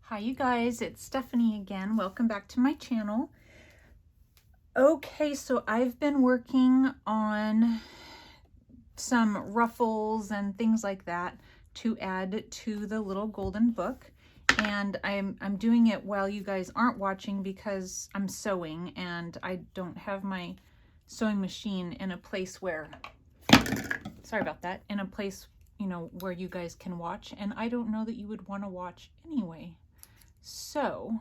Hi you guys, it's Stephanie again. Welcome back to my channel. Okay, so I've been working on some ruffles and things like that to add to the little golden book. And I'm doing it while you guys aren't watching because I'm sewing and I don't have my sewing machine in a place where, sorry about that, in a place, you know, where you guys can watch. And I don't know that you would want to watch anyway. So,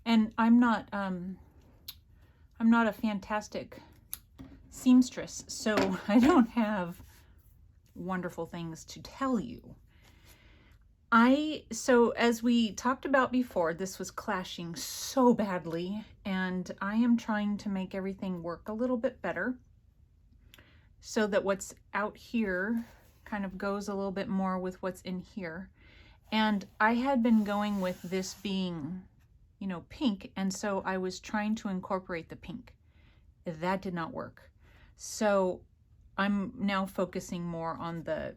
and I'm not a fantastic seamstress, so I don't have wonderful things to tell you. So as we talked about before, this was clashing so badly, and I am trying to make everything work a little bit better so that what's out here kind of goes a little bit more with what's in here. And I had been going with this being, you know, pink, and so I was trying to incorporate the pink. That did not work. So I'm now focusing more on the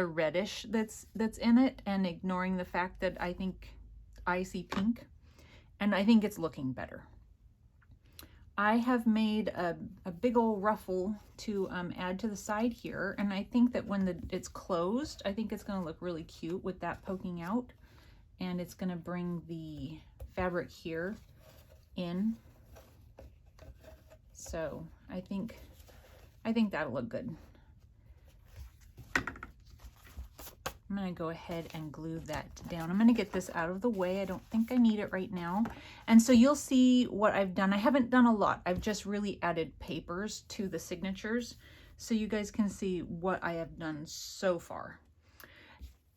reddish that's in it and ignoring the fact that I think I see pink, and I think it's looking better. I have made a big old ruffle to add to the side here, and I think that when it's closed, I think it's going to look really cute with that poking out, and it's going to bring the fabric here in. So I think that'll look good. I'm going to go ahead and glue that down. I'm going to get this out of the way. I don't think I need it right now. And so you'll see what I've done. I haven't done a lot. I've just really added papers to the signatures so you guys can see what I have done so far.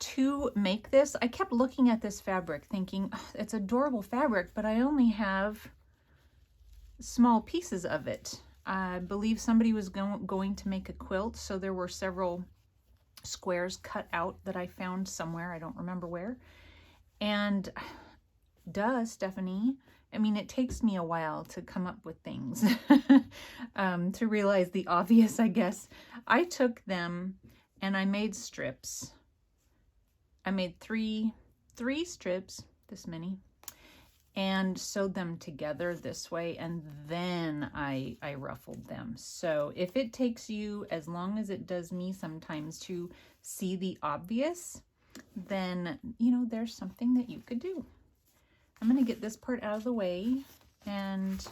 To make this, I kept looking at this fabric thinking, oh, it's adorable fabric, but I only have small pieces of it. I believe somebody was going to make a quilt, so there were several squares cut out that I found somewhere. I don't remember where. And duh, Stephanie, I mean, it takes me a while to come up with things, to realize the obvious, I guess. I took them and I made strips. I made three strips, this many, and sewed them together this way, and then I ruffled them. So if it takes you as long as it does me sometimes to see the obvious, then, you know, there's something that you could do. I'm going to get this part out of the way, and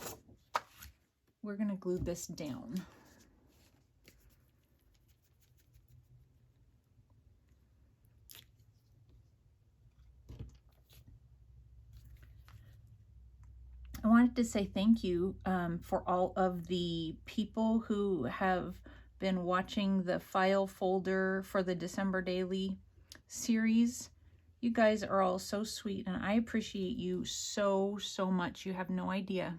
we're going to glue this down. I wanted to say thank you for all of the people who have been watching the file folder for the December Daily series. You guys are all so sweet, and I appreciate you so much. You have no idea.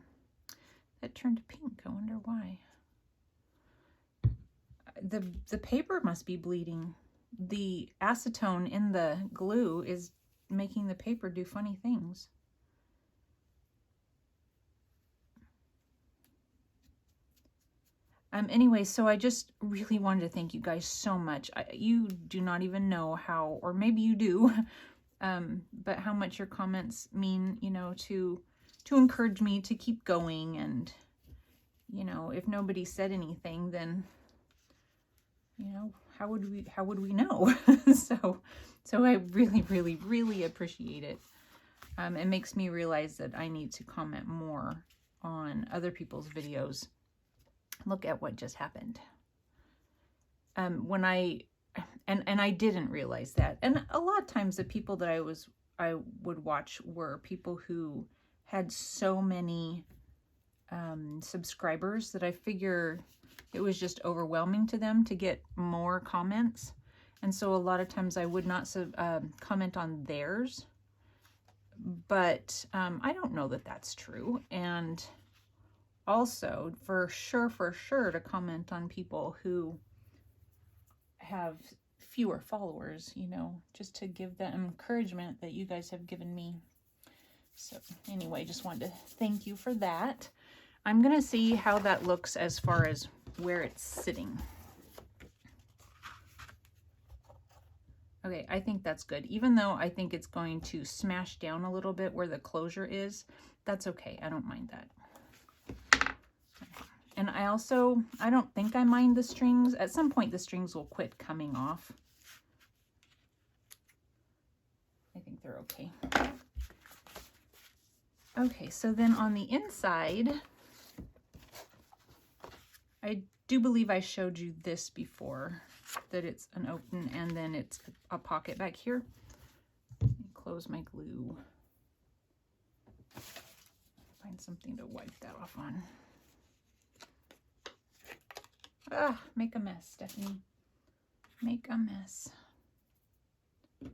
That turned pink. I wonder why. The paper must be bleeding. The acetone in the glue is making the paper do funny things. Anyway, so I just really wanted to thank you guys so much. You do not even know how, or maybe you do, but how much your comments mean, you know, to encourage me to keep going. And, you know, if nobody said anything, then, you know, how would we know? So I really appreciate it. It makes me realize that I need to comment more on other people's videos. Look at what just happened. When I didn't realize that. And a lot of times the people that I would watch were people who had so many subscribers that I figure it was just overwhelming to them to get more comments. And so a lot of times I would not comment on theirs. But I don't know that that's true. And also, for sure to comment on people who have fewer followers, you know, just to give them encouragement that you guys have given me. So anyway, just wanted to thank you for that. I'm going to see how that looks as far as where it's sitting. Okay, I think that's good. Even though I think it's going to smash down a little bit where the closure is, that's okay. I don't mind that. And I don't think I mind the strings. At some point the strings will quit coming off. I think they're okay. Okay, so then on the inside, I do believe I showed you this before, that it's an open and then it's a pocket back here. Close my glue. Find something to wipe that off on. Ah, make a mess, Stephanie. Make a mess. I'm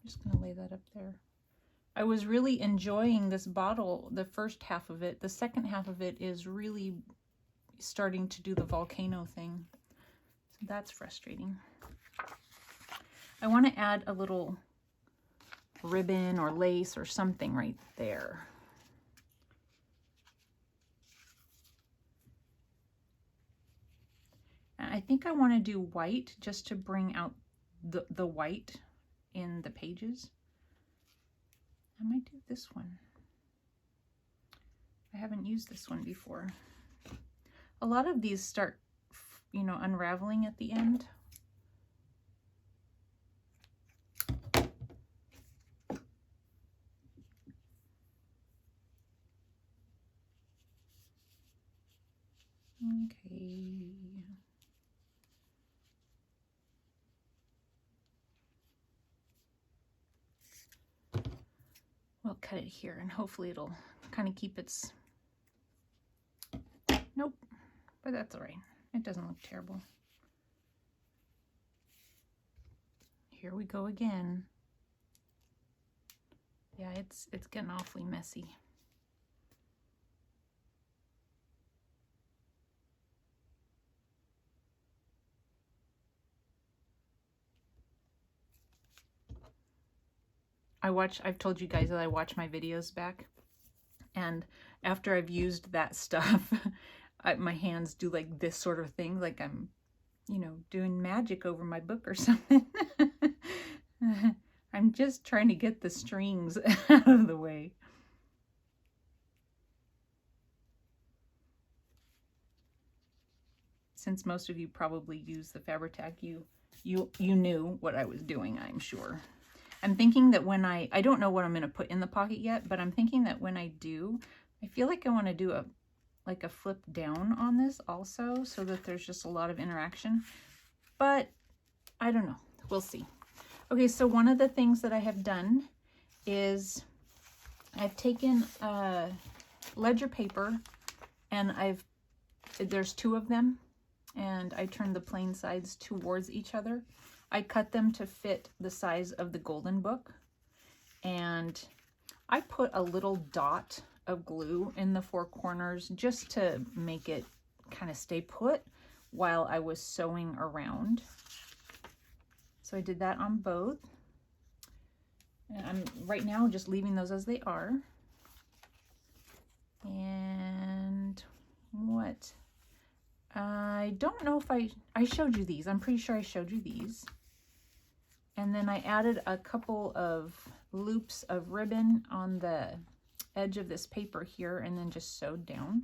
just gonna lay that up there. I was really enjoying this bottle, the first half of it. The second half of it is really starting to do the volcano thing. So that's frustrating. I want to add a little ribbon or lace or something right there. And I think I want to do white just to bring out the white in the pages. I might do this one. I haven't used this one before. A lot of these start, you know, unraveling at the end. Okay. We'll cut it here and hopefully it'll kind of keep its... Nope, but that's all right. It doesn't look terrible. Here we go again. Yeah, it's getting awfully messy. I've told you guys that I watch my videos back, and after I've used that stuff, my hands do like this sort of thing, like I'm, you know, doing magic over my book or something. I'm just trying to get the strings out of the way. Since most of you probably use the Fabri-Tac, you knew what I was doing, I'm sure. I'm thinking that when I don't know what I'm going to put in the pocket yet, but I'm thinking that when I do, I feel like I want to do like a flip down on this also, so that there's just a lot of interaction. But I don't know. We'll see. Okay, so one of the things that I have done is I've taken ledger paper and there's two of them, and I turned the plain sides towards each other. I cut them to fit the size of the golden book, and I put a little dot of glue in the four corners just to make it kind of stay put while I was sewing around. So I did that on both, and I'm right now just leaving those as they are. And what? I don't know if I showed you these. I'm pretty sure I showed you these. And then I added a couple of loops of ribbon on the edge of this paper here and then just sewed down.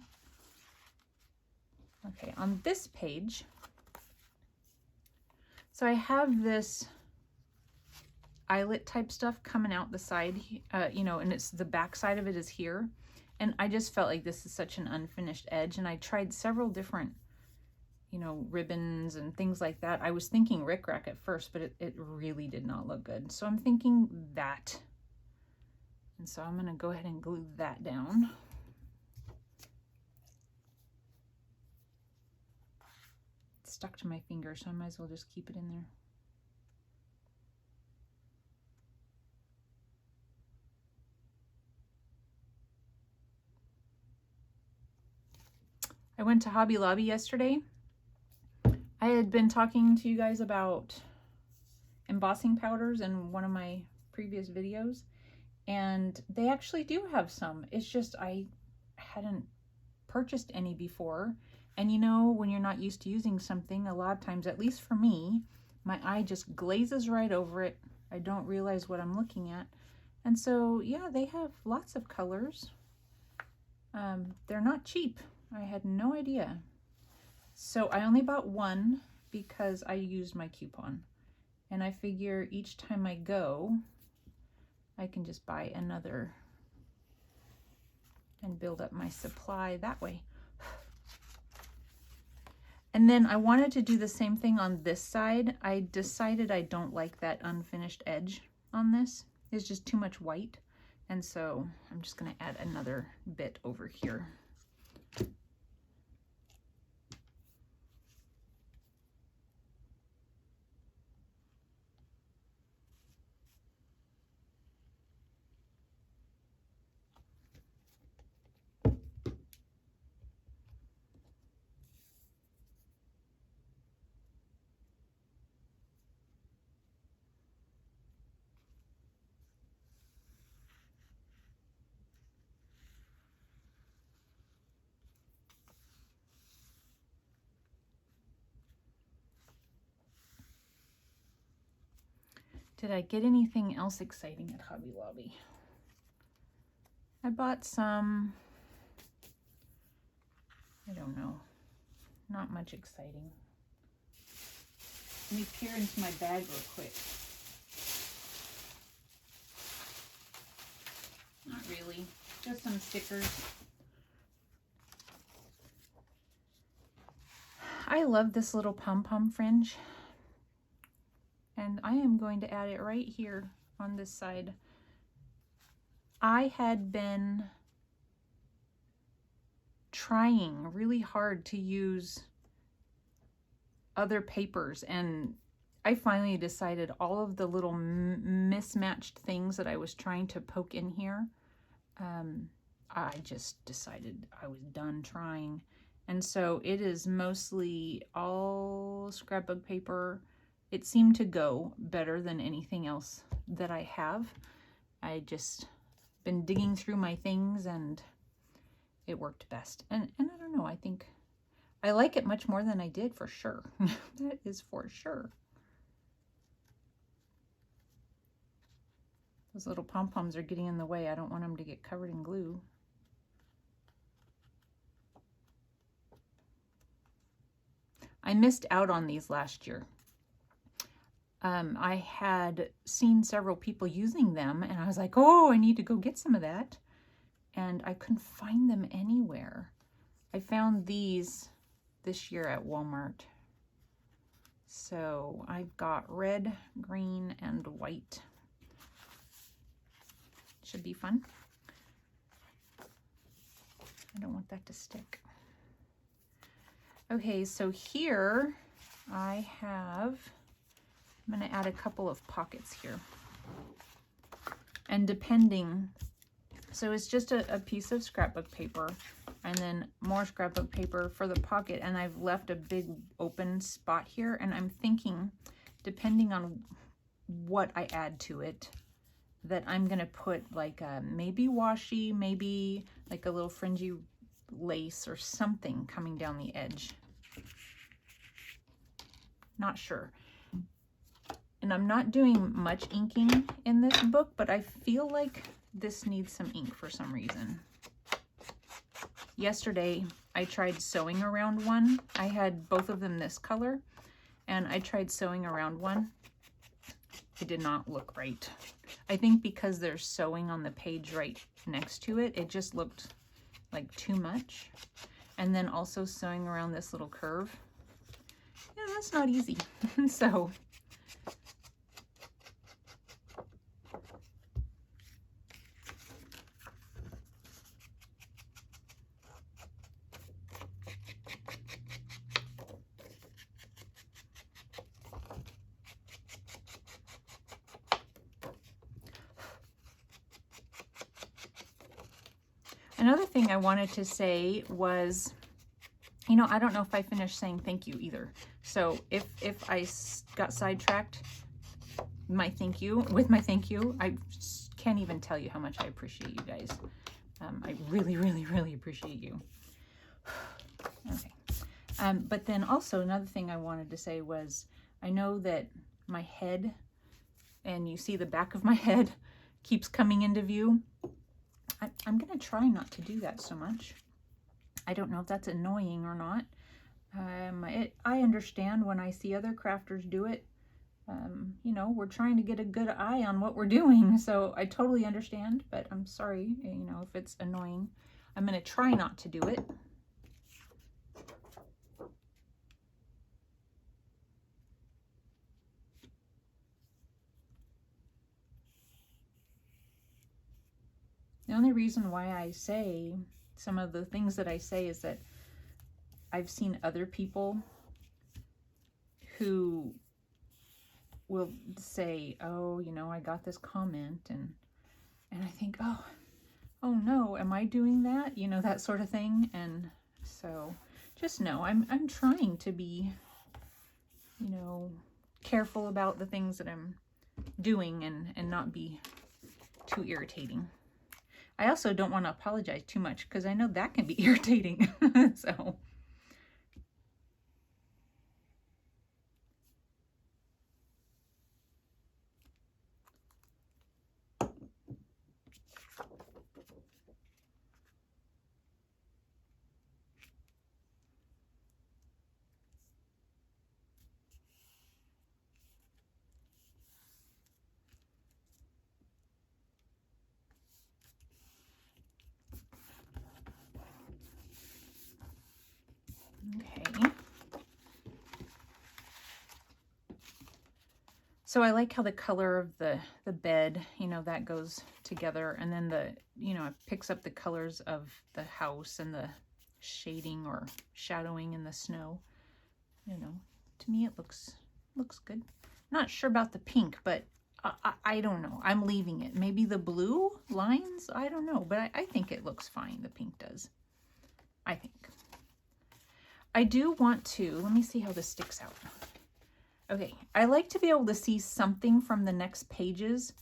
Okay, on this page, so I have this eyelet type stuff coming out the side, you know, and it's the back side of it is here. And I just felt like this is such an unfinished edge, and I tried several different, you know, ribbons and things like that. I was thinking rickrack at first, but it really did not look good. So I'm thinking that. And so I'm going to go ahead and glue that down. It's stuck to my finger, so I might as well just keep it in there. I went to Hobby Lobby yesterday. I had been talking to you guys about embossing powders in one of my previous videos, and they actually do have some. It's just I hadn't purchased any before, and you know, when you're not used to using something, a lot of times, at least for me, my eye just glazes right over it. I don't realize what I'm looking at. And so, yeah, they have lots of colors. They're not cheap. I had no idea. So I only bought one because I used my coupon. And I figure each time I go, I can just buy another and build up my supply that way. And then I wanted to do the same thing on this side. I decided I don't like that unfinished edge on this. It's just too much white. And so I'm just going to add another bit over here. Did I get anything else exciting at Hobby Lobby? I bought some, I don't know, not much exciting. Let me peer into my bag real quick. Not really, just some stickers. I love this little pom-pom fringe. And I am going to add it right here on this side. I had been trying really hard to use other papers, and I finally decided all of the little mismatched things that I was trying to poke in here, I just decided I was done trying. And so it is mostly all scrapbook paper. It seemed to go better than anything else that I have. I just been digging through my things and it worked best. And I don't know, I think I like it much more than I did, for sure. That is for sure. Those little pom-poms are getting in the way. I don't want them to get covered in glue. I missed out on these last year. I had seen several people using them and I was like, oh, I need to go get some of that. And I couldn't find them anywhere. I found these this year at Walmart. So I've got red, green, and white. Should be fun. I don't want that to stick. Okay, so here I have, I'm going to add a couple of pockets here. And depending, so it's just a piece of scrapbook paper and then more scrapbook paper for the pocket, and I've left a big open spot here, and I'm thinking, depending on what I add to it, that I'm going to put like a maybe washi, maybe like a little fringy lace or something coming down the edge. Not sure. And I'm not doing much inking in this book, but I feel like this needs some ink for some reason. Yesterday, I tried sewing around one. I had both of them this color, and I tried sewing around one. It did not look right. I think because there's sewing on the page right next to it, it just looked like too much. And then also sewing around this little curve. Yeah, that's not easy. So another thing I wanted to say was, you know, I don't know if I finished saying thank you either. So if I got sidetracked with my thank you, I can't even tell you how much I appreciate you guys. I really, really, really appreciate you. Okay. But then also another thing I wanted to say was, I know that my head, and you see the back of my head keeps coming into view. I'm going to try not to do that so much. I don't know if that's annoying or not. I understand when I see other crafters do it. You know, we're trying to get a good eye on what we're doing, so I totally understand, but I'm sorry, you know, if it's annoying. I'm going to try not to do it. The only reason why I say some of the things that I say is that I've seen other people who will say, oh, you know, I got this comment, and I think, oh no, am I doing that? You know, that sort of thing. And so just know I'm trying to be, you know, careful about the things that I'm doing and not be too irritating. I also don't want to apologize too much because I know that can be irritating. So okay. So I like how the color of the bed, you know, that goes together, and then the, you know, it picks up the colors of the house and the shading or shadowing in the snow. You know, to me it looks good. Not sure about the pink, but I don't know. I'm leaving it. Maybe the blue lines, I don't know, but I think it looks fine. The pink does, I think. I do want to, let me see how this sticks out. Okay, I like to be able to see something from the next pages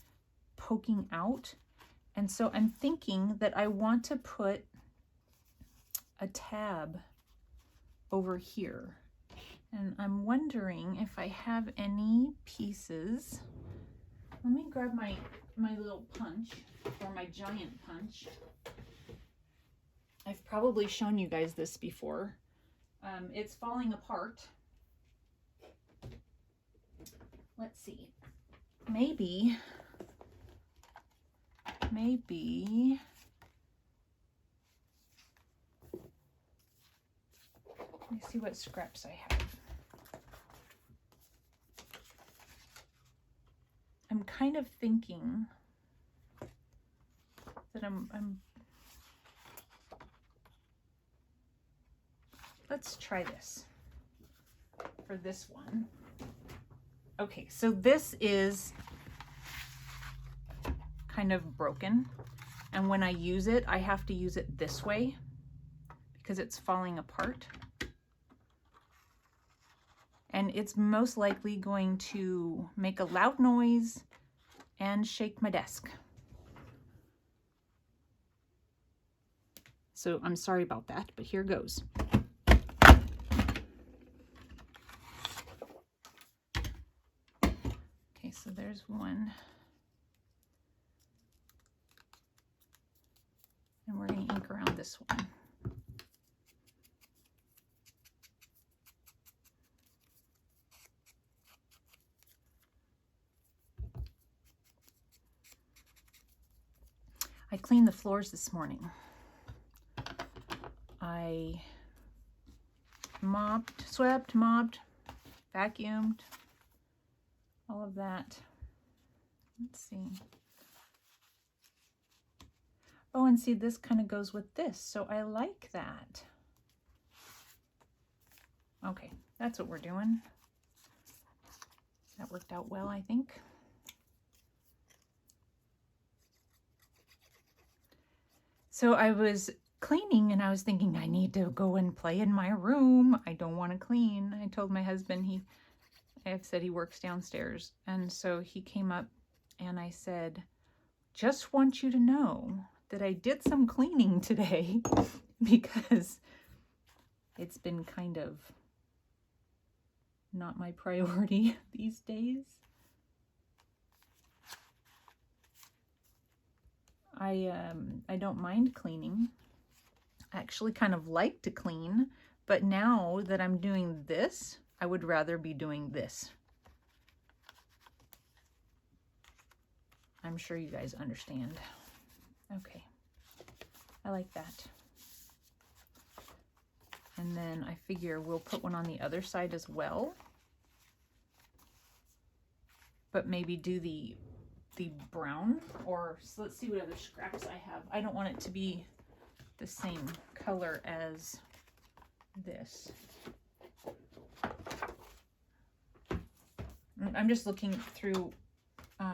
poking out. And so I'm thinking that I want to put a tab over here. And I'm wondering if I have any pieces. Let me grab my little punch, or my giant punch. I've probably shown you guys this before. It's falling apart. Let's see. Maybe. Let me see what scraps I have. I'm kind of thinking that let's try this for this one. Okay, so this is kind of broken, and when I use it, I have to use it this way because it's falling apart. And it's most likely going to make a loud noise and shake my desk. So I'm sorry about that, but here goes. Okay, so there's one. And we're going to ink around this one. I cleaned the floors this morning. I swept, mopped, vacuumed, all of that. Let's see. Oh, and see, this kind of goes with this, so I like that. Okay, that's what we're doing. That worked out well, I think. So I was cleaning and I was thinking, I need to go and play in my room. I don't want to clean. I told my husband, I've said he works downstairs. And so he came up and I said, just want you to know that I did some cleaning today because it's been kind of not my priority these days. I don't mind cleaning. I actually kind of like to clean, but now that I'm doing this, I would rather be doing this. I'm sure you guys understand. Okay, I like that. And then I figure we'll put one on the other side as well, but maybe do the brown, or so let's see what other scraps I have. I don't want it to be the same color as this. I'm just looking through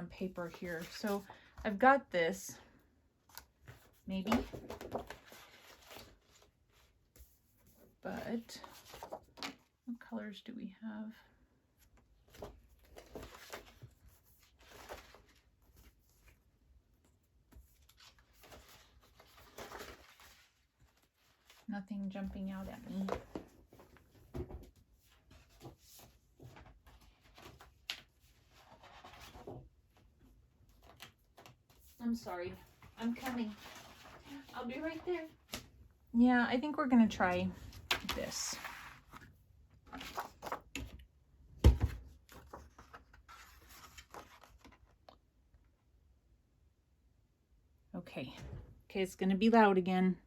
paper here. So I've got this, maybe, but what colors do we have? Nothing jumping out at me. I'm sorry. I'm coming. I'll be right there. Yeah, I think we're gonna try this. Okay. Okay, it's gonna be loud again.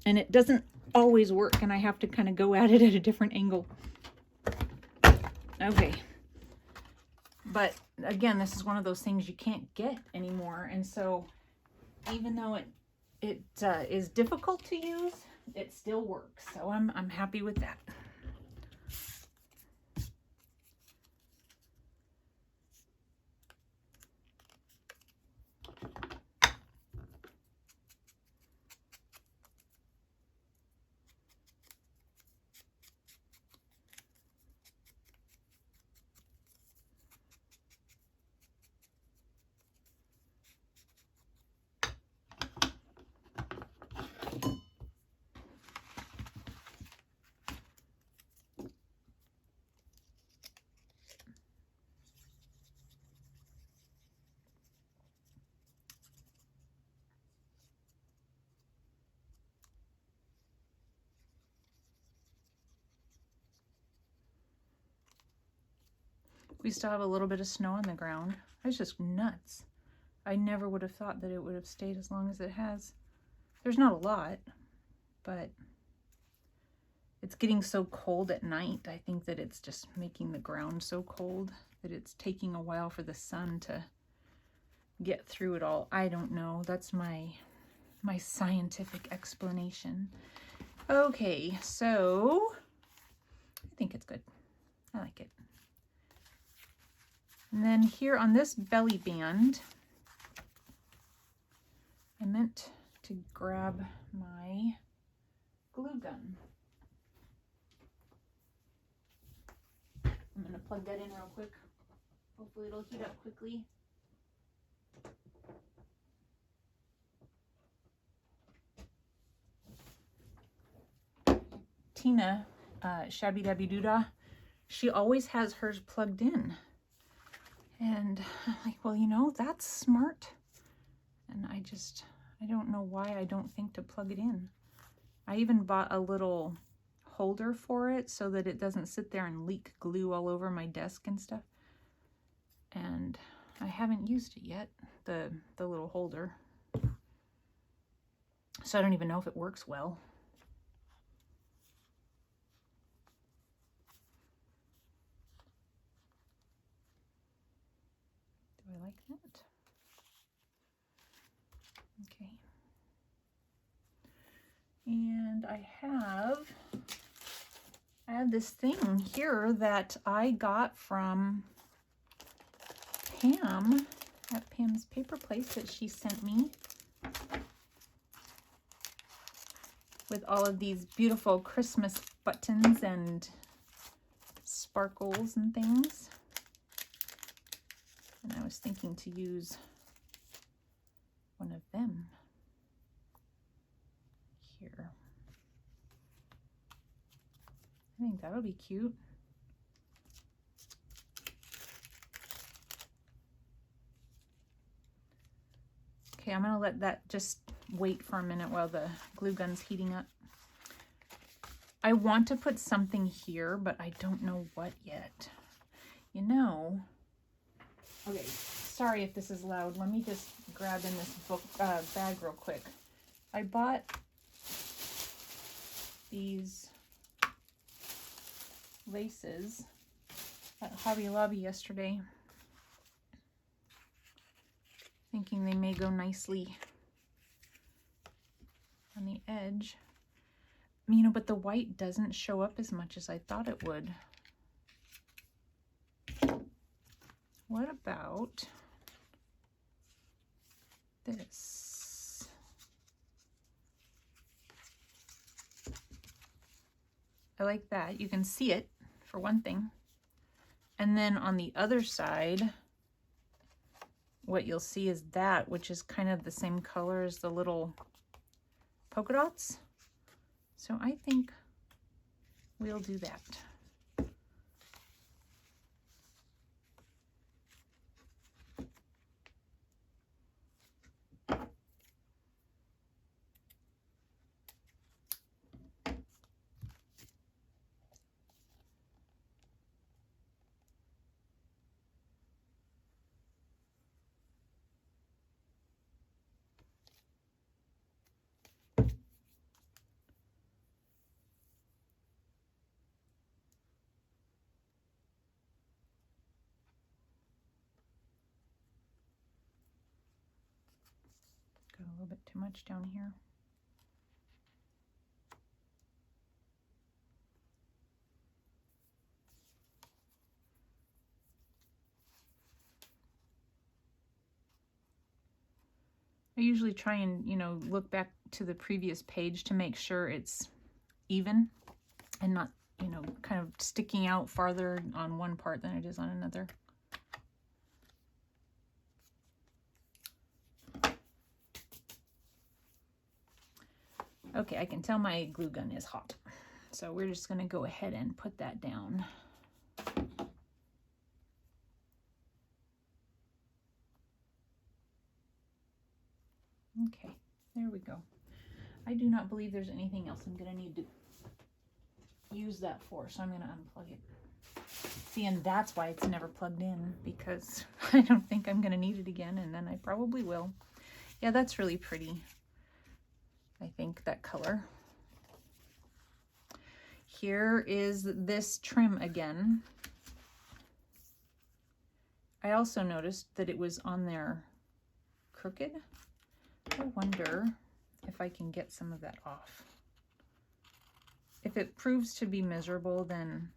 And it doesn't always work, and I have to kind of go at it at a different angle. Okay. But again, this is one of those things you can't get anymore. And so even though it is difficult to use, it still works. So I'm happy with that. We still have a little bit of snow on the ground. It's just nuts. I never would have thought that it would have stayed as long as it has. There's not a lot, but it's getting so cold at night. I think that it's just making the ground so cold that it's taking a while for the sun to get through it all. I don't know. That's my scientific explanation. Okay, so I think it's good. I like it. And then here on this belly band, I meant to grab my glue gun. I'm going to plug that in real quick. Hopefully it'll heat up quickly. Tina, Shabby Dabby Doodah, she always has hers plugged in. And I'm like, well, you know, that's smart. And I don't know why I don't think to plug it in. I even bought a little holder for it so that it doesn't sit there and leak glue all over my desk and stuff. And I haven't used it yet, the little holder. So I don't even know if it works well. Do I like that? Okay. And I have this thing here that I got from Pam at Pam's Paper Place that she sent me with all of these beautiful Christmas buttons and sparkles and things. And I was thinking to use one of them here. I think that'll be cute. Okay, I'm gonna let that just wait for a minute while the glue gun's heating up. I want to put something here, but I don't know what yet. You know, okay, sorry if this is loud. Let me just grab in this book bag real quick. I bought these laces at Hobby Lobby yesterday, thinking they may go nicely on the edge. You know, but the white doesn't show up as much as I thought it would. What about this? I like that. You can see it, for one thing. And then on the other side, what you'll see is that, which is kind of the same color as the little polka dots. So I think we'll do that. Got a little bit too much down here. I usually try and, you know, look back to the previous page to make sure it's even and not, you know, kind of sticking out farther on one part than it is on another. Okay, I can tell my glue gun is hot. So we're just going to go ahead and put that down. Okay, there we go. I do not believe there's anything else I'm going to need to use that for, so I'm going to unplug it. See, and that's why it's never plugged in, because I don't think I'm going to need it again, and then I probably will. Yeah, that's really pretty. I think that color. Here is this trim again. I also noticed that it was on there crooked. I wonder if I can get some of that off. If it proves to be miserable, then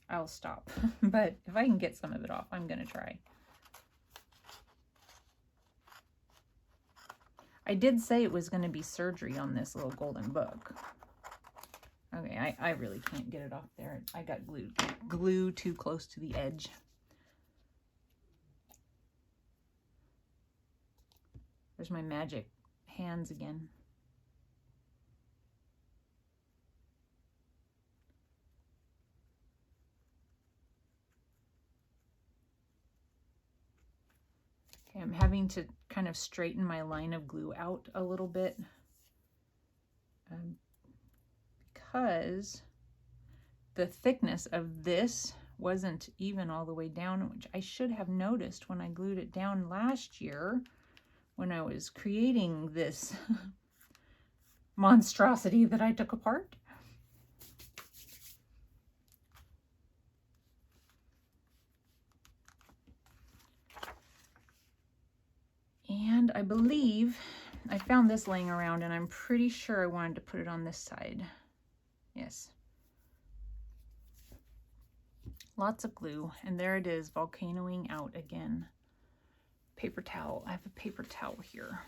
I'll stop. But if I can get some of it off, I'm going to try. I did say it was going to be surgery on this little golden book. Okay, I really can't get it off there. I got glue too close to the edge. There's my magic hands again. Okay, I'm having to kind of straighten my line of glue out a little bit because the thickness of this wasn't even all the way down, which I should have noticed when I glued it down last year when I was creating this monstrosity that I took apart. And I believe I found this laying around, and I'm pretty sure I wanted to put it on this side. Yes. Lots of glue, and there it is, volcanoing out again. Paper towel. I have a paper towel here.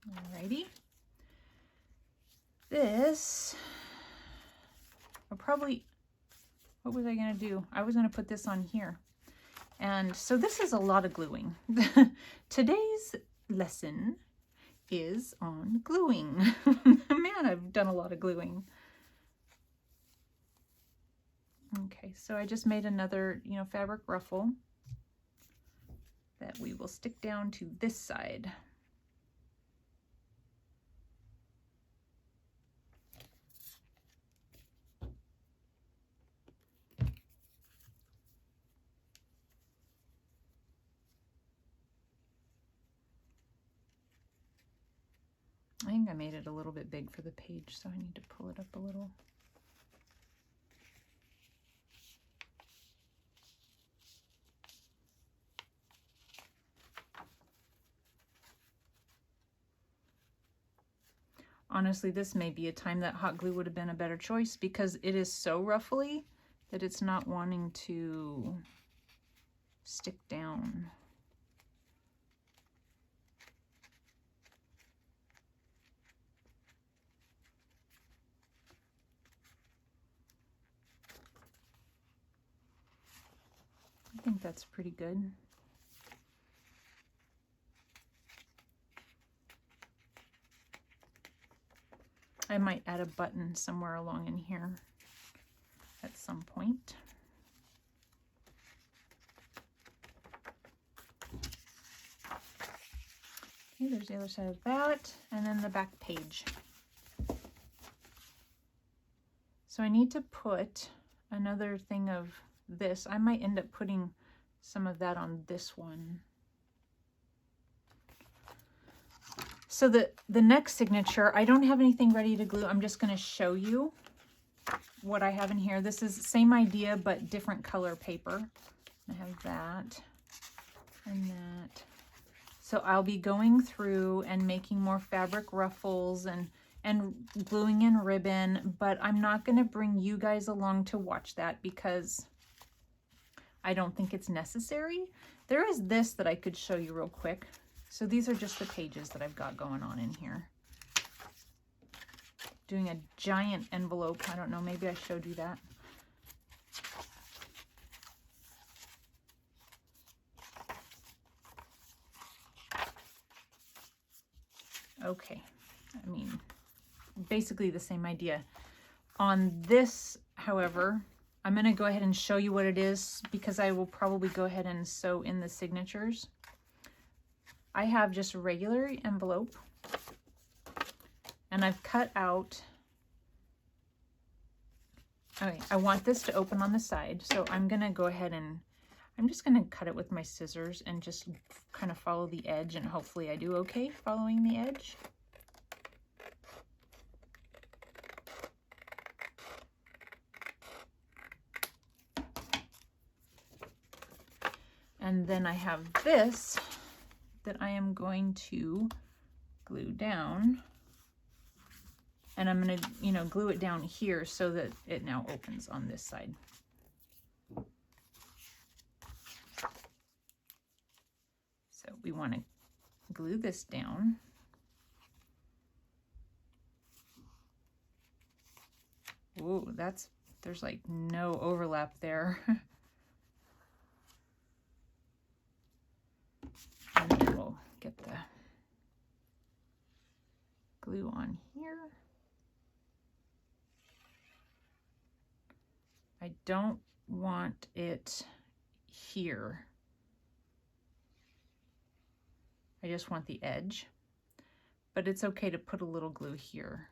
Alrighty. This, I'll probably, what was I gonna do? I was gonna put this on here. And so this is a lot of gluing. Today's lesson is on gluing. Man, I've done a lot of gluing. Okay, so I just made another, fabric ruffle that we will stick down to this side. I think I made it a little bit big for the page, so I need to pull it up a little. Honestly, this may be a time that hot glue would have been a better choice because it is so ruffly that it's not wanting to stick down. I think that's pretty good. I might add a button somewhere along in here at some point. Okay, there's the other side of that, and then the back page. So I need to put another thing of this. I might end up putting some of that on this one. So the next signature, I don't have anything ready to glue. I'm just going to show you what I have in here. This is the same idea, but different color paper. I have that and that. So I'll be going through and making more fabric ruffles and gluing in ribbon, but I'm not going to bring you guys along to watch that because I don't think it's necessary. There is this that I could show you real quick. So these are just the pages that I've got going on in here. Doing a giant envelope. I don't know, maybe I showed you that. Okay, I mean, basically the same idea. On this, however, I'm going to go ahead and show you what it is because I will probably go ahead and sew in the signatures. I have just a regular envelope and I've cut out, okay, I want this to open on the side. So I'm going to go ahead and I'm just going to cut it with my scissors and just kind of follow the edge, and hopefully I do okay following the edge. And then I have this that I am going to glue down, and I'm going to, glue it down here so that it now opens on this side. So we want to glue this down. Ooh, there's like no overlap there. And then we'll get the glue on here. I don't want it here. I just want the edge, but it's okay to put a little glue here.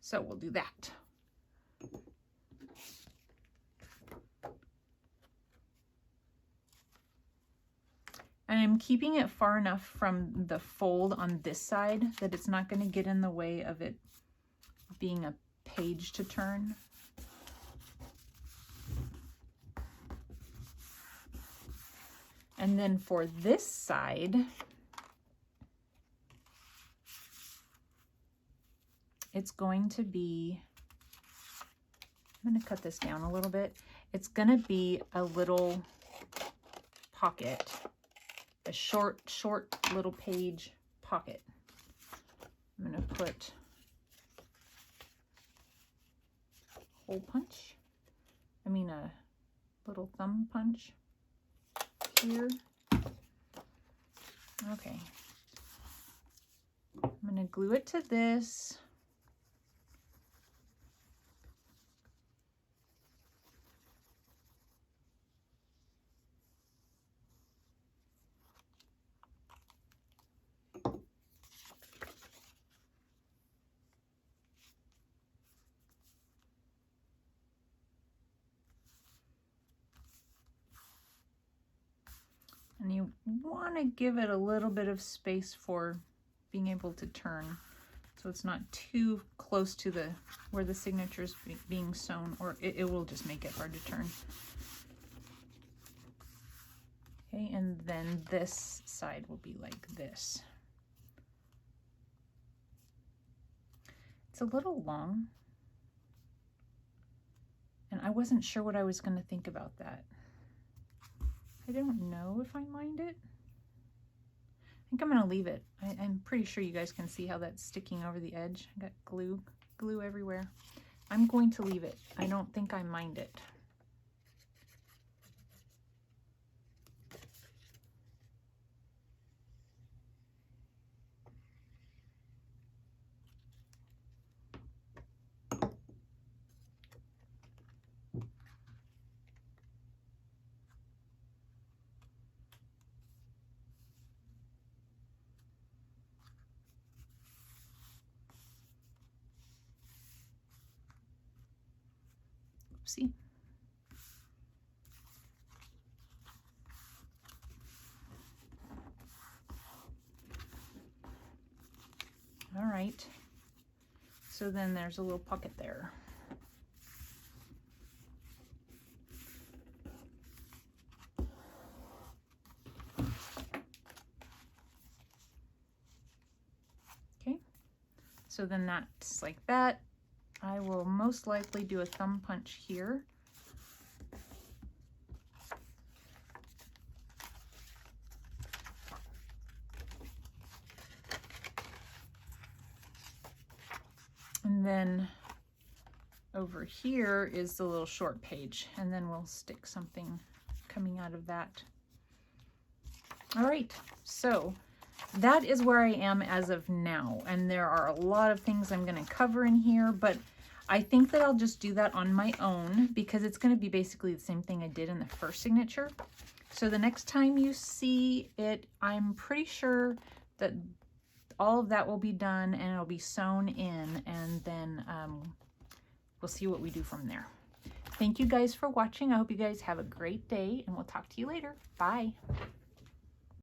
So we'll do that. And I'm keeping it far enough from the fold on this side that it's not going to get in the way of it being a page to turn. And then for this side, it's going to be, I'm going to cut this down a little bit. It's going to be a little pocket, a short little page pocket. I'm going to put a hole punch. I mean a little thumb punch here. Okay. I'm going to glue it to this. And you want to give it a little bit of space for being able to turn, so it's not too close to the where the signature is being sewn, or it will just make it hard to turn. Okay, and then this side will be like this. It's a little long, and I wasn't sure what I was going to think about that. I don't know if I mind it. I think I'm going to leave it. I'm pretty sure you guys can see how that's sticking over the edge. I got glue everywhere. I'm going to leave it. I don't think I mind it. See? All right. So then there's a little pocket there. Okay. So then that's like that. I will most likely do a thumb punch here. And then over here is the little short page, and then we'll stick something coming out of that. All right, so that is where I am as of now, and there are a lot of things I'm going to cover in here, but I think that I'll just do that on my own because it's going to be basically the same thing I did in the first signature. So the next time you see it, I'm pretty sure that all of that will be done and it'll be sewn in, and then we'll see what we do from there. Thank you guys for watching. I hope you guys have a great day, and we'll talk to you later. Bye.